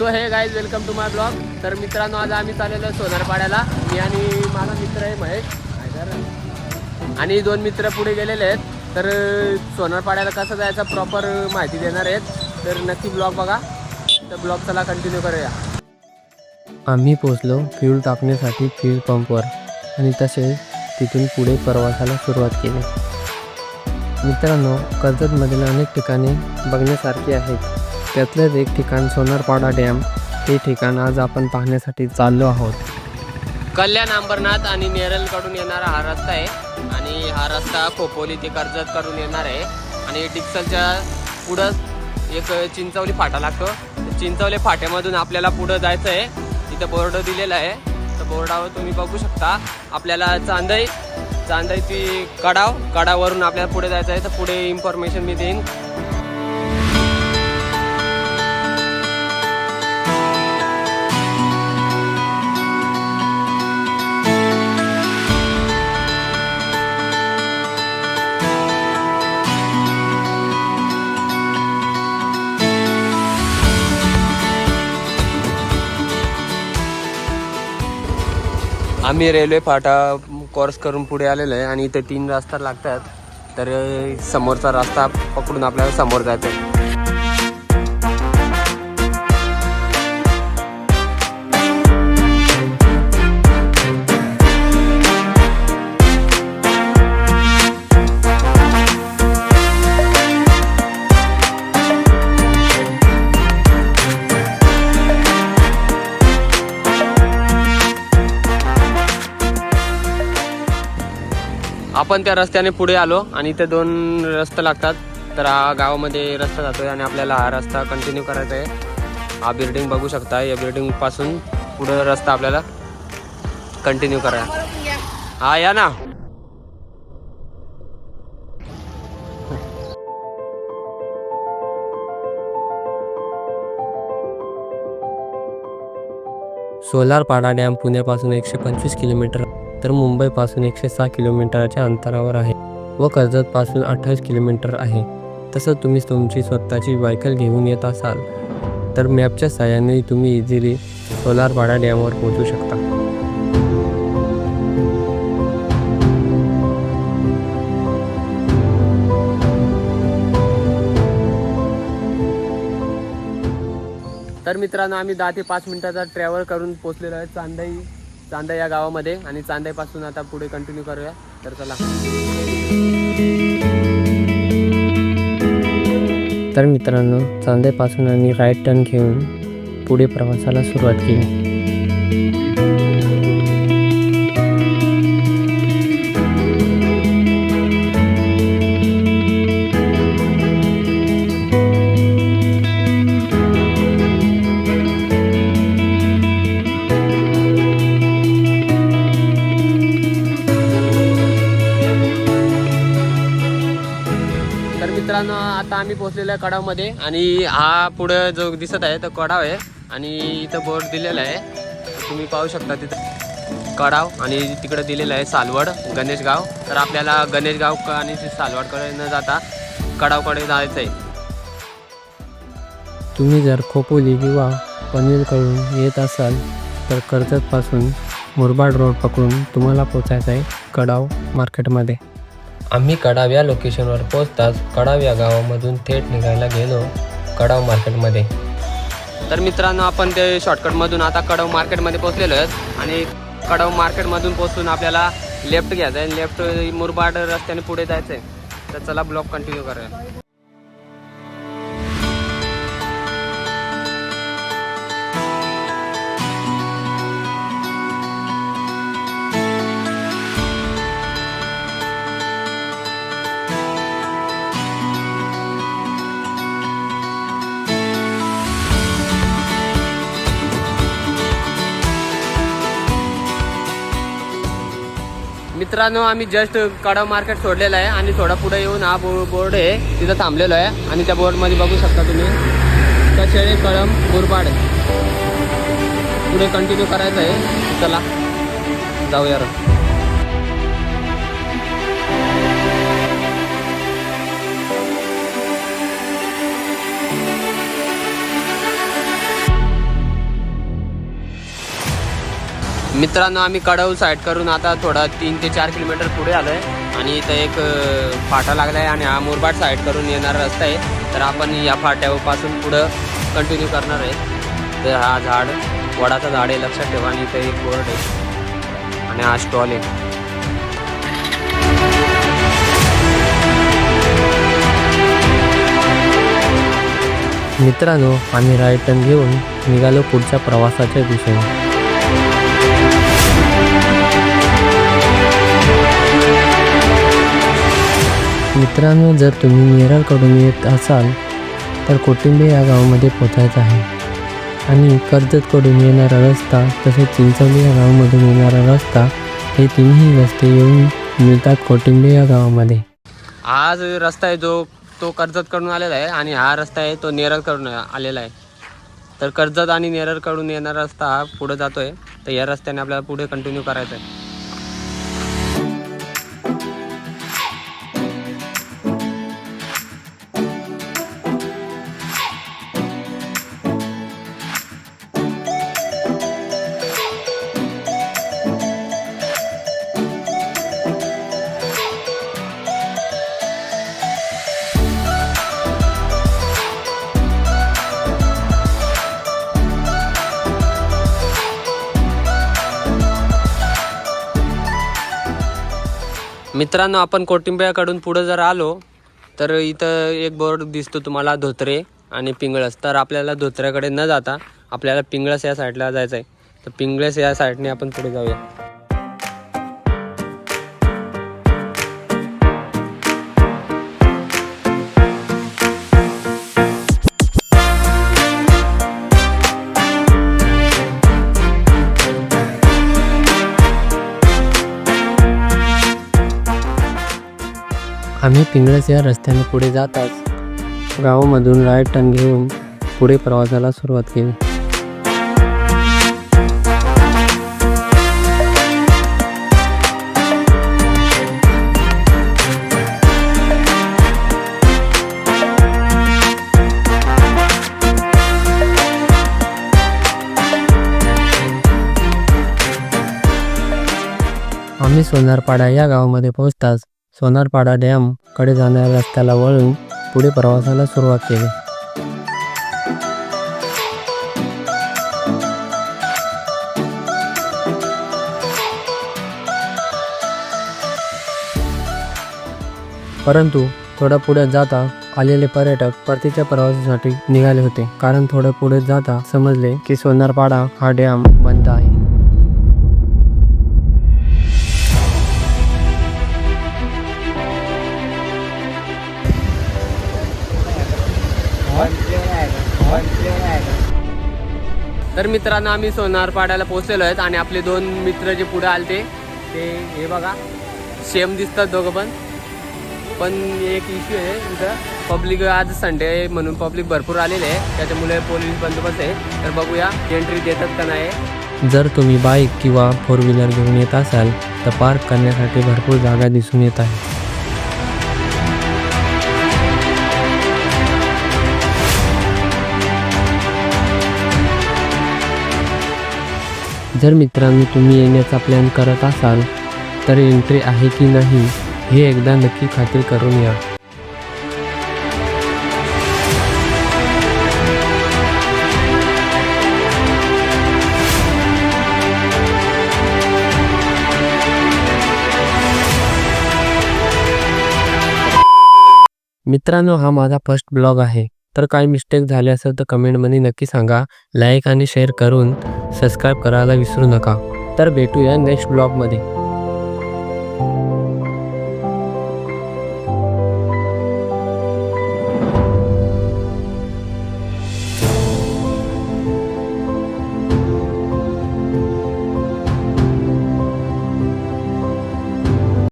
So hey guys welcome to my blog. तर मित्रांनो आज आम्ही चाललेलो आहे सोनारपाड्याला. मी आणि माझा मित्र आहे महेश आणि 2 मित्र पुढे गेलेले आहेत. तर सोनारपाड्याला कसं जायचं प्रॉपर माहिती देणार आहेत. तर नक्की ब्लॉग बघा. तर ब्लॉग चला कंटिन्यू करूया. आम्ही पोचलो फ्यूल टाकण्यासाठी फ्यूल पंपवर आणि तसेच तिथून पुढे प्रवासाला सुरुवात केली. मित्रांनो, कर्जतमधील अनेक ठिकाणे बघण्यासारखी आहेत. त्यातलंच एक ठिकाण सोनारपाडा डॅम. हे ठिकाण आज आपण पाहण्यासाठी चाललो आहोत. कल्याण, अंबरनाथ आणि नेरळकडून येणारा हा रस्ता आहे आणि हा रस्ता खोपोली ते कर्जतकडून येणार आहे. आणि डिक्सलच्या पुढं एक चिंचवली फाटा लागतो. चिंचवली फाट्यामधून आपल्याला पुढं जायचं आहे. इथं बोर्ड दिलेला आहे. तर बोर्डावर तुम्ही बघू शकता आपल्याला चांदई ती कडावरून आपल्याला पुढे जायचं आहे. तर पुढे इन्फॉर्मेशन मी देईन. आम्ही रेल्वे फाटा क्रॉस करून पुढे आलेलो आहे आणि इथे 3 रस्ता लागतात. तर समोरचा रस्ता पकडून आपल्याला समोर जायचं आहे. आपण त्या रस्त्याने पुढे आलो आणि इथे 2 रस्ते लागतात. तर हा गावामध्ये रस्ता जातोय आणि आपल्याला हा रस्ता कंटिन्यू करायचा आहे. हा बिल्डिंग बघू शकता. या बिल्डिंग पासून पुढे रस्ता आपल्याला कंटिन्यू करायचा. हा या ना. सोलारपाडा डॅम पुण्यापासून 125 किलोमीटर तर मुंबईपासून 106 किलोमीटरच्या अंतरावर आहे व कर्जतपासून 28 किलोमीटर आहे. तसं तुम्ही तुमची स्वतःची व्हेकल घेऊन येत असाल तर मॅपच्या साहाय्याने तुम्ही इझिली सोलारपाडा डॅमवर पोहोचू शकता. तर मित्रांनो, आम्ही 10 ते 5 मिनिटाचा ट्रॅव्हल करून पोहोचलेलो आहे चांदा या गावामध्ये. आणि चांदाईपासून आता पुढे कंटिन्यू करूया. तर चला. तर मित्रांनो, चांदेपासून आम्ही राईट टर्न घेऊन पुढे प्रवासाला सुरुवात केली. मित्रांनो, आता आम्ही पोहोचलेलो आहे कडावमध्ये आणि हा पुढे जो दिसत आहे तो कडाव आहे. आणि इथं बोर्ड दिलेला आहे. तुम्ही पाहू शकता तिथं कडाव आणि तिकडे दिलेलं आहे सालवड गणेशगाव. तर आपल्याला गणेशगाव आणि सालवडकडे न जाता कडावकडे जायचं आहे. तुम्ही जर खोपोली किंवा पनवेलकडून येत असाल तर कर्जतपासून मुरबाड रोड पकडून तुम्हाला पोचायचं आहे कडाव मार्केटमध्ये. आम्ही कडाव या लोकेशनवर पोहोचताच कडाव या गावामधून थेट निघायला गेलो कडाव मार्केटमध्ये. तर मित्रांनो, आपण ते शॉर्टकटमधून आता कडाव मार्केटमध्ये पोहोचलेलो आहेत. आणि कडाव मार्केटमधून पोहोचून आपल्याला लेफ्ट घ्यायचं आहे. लेफ्ट मुरबाड रस्त्याने पुढे जायचं आहे. तर चला ब्लॉग कंटिन्यू करूया. मित्रांनो, आम्ही जस्ट कडाव मार्केट सोडलेलं आहे आणि थोडा पुढे येऊन हा बोर्ड आहे तिथं थांबलेलो आहे. आणि त्या बोर्डमध्ये बघू शकता तुम्ही कशेळे कळम मुरबाड पुढे कंटिन्यू करायचं आहे. चला जाऊया. मित्रांनो आम्ही कडव साईड करून आता थोडा 3 ते 4 किलोमीटर पुढे आलो आहे आणि इथं एक फाटा लागला आहे आणि हा मुरबाड साईड करून येणारा रस्ता आहे. तर आपण या फाट्यापासून पुढं कंटिन्यू करणार आहे. तर हा झाड वडाचं झाड आहे, लक्षात ठेवा. आणि इथं एक बोर्ड आहे आणि हा स्टॉल आहे. मित्रांनो आम्ही राईट टर्न घेऊन निघालो पुढच्या प्रवासाच्या दिशेने. मित्रांनो जर तुम्ही नेरळकडून येत असाल तर कोटिंबे या गावामध्ये पोचायचं आहे आणि कर्जतकडून येणारा रस्ता तसेच चिंचवली या गावामधून येणारा रस्ता हे तिन्ही रस्ते येऊन मिळतात कोटिंबे या गावामध्ये. हा जो रस्ता आहे जो तो कर्जतकडून आलेला आहे आणि हा रस्ता आहे तो नेरळकडून आलेला आहे. तर कर्जत आणि नेरळकडून येणारा रस्ता हा पुढे जातोय. तर या रस्त्याने आपल्याला पुढे कंटिन्यू करायचं आहे. मित्रांनो आपण कोटिंब्याकडून पुढे जर आलो तर इथं एक बोर्ड दिसतो तुम्हाला धोत्रे आणि पिंगळस. तर आपल्याला धोत्र्याकडे न जाता आपल्याला पिंगळस या साईडला जायचं आहे. तर पिंगळस या साईडने आपण पुढे जाऊया. आम्ही पिंगळस या रस्त्याने पुढे जाताच गावामधून राईट टर्न घेऊन पुढे प्रवासाला सुरुवात केली. आम्ही सोनारपाडा या गावामध्ये पोहोचताच सोनारपाडा डॅम कडे जाणाऱ्या रस्त्याला वळून पुढे प्रवासाला सुरुवात केली. परंतु थोडं पुढे जाता आलेले पर्यटक परतीच्या प्रवासासाठी निघाले होते, कारण थोडं पुढे जाता समजले की सोनारपाडा हा डॅम बंद आहे. तर मित्रांनो आम्ही सोनारपाड्याला पोहोचलेलो आहेत आणि आपले 2 मित्र जे पुढे आलते ते हे बघा सेम दिसतात दोघं पण एक इश्यू आहे इथं. पब्लिक आज संडे आहे म्हणून पब्लिक भरपूर आलेले आहे, त्याच्यामुळे पोलीस बंदोबस्त आहे. तर बघूया एंट्री देतात का नाही. जर तुम्ही बाईक किंवा 4 व्हीलर घेऊन येत असाल तर पार्क करण्यासाठी भरपूर जागा दिसून येत आहे. जर मित्रांनो तुम्ही येण्याचा प्लॅन करत असाल तर एंट्री आहे की नाही हे एकदा नक्की खात्री करून या. मित्रांनो हा माझा फर्स्ट ब्लॉग आहे, तर काही मिस्टेक झाले असेल तर कमेंटमध्ये नक्की सांगा. लाईक आणि शेअर करून सबस्क्राईब करायला विसरू नका. तर भेटूया नेक्स्ट ब्लॉगमध्ये.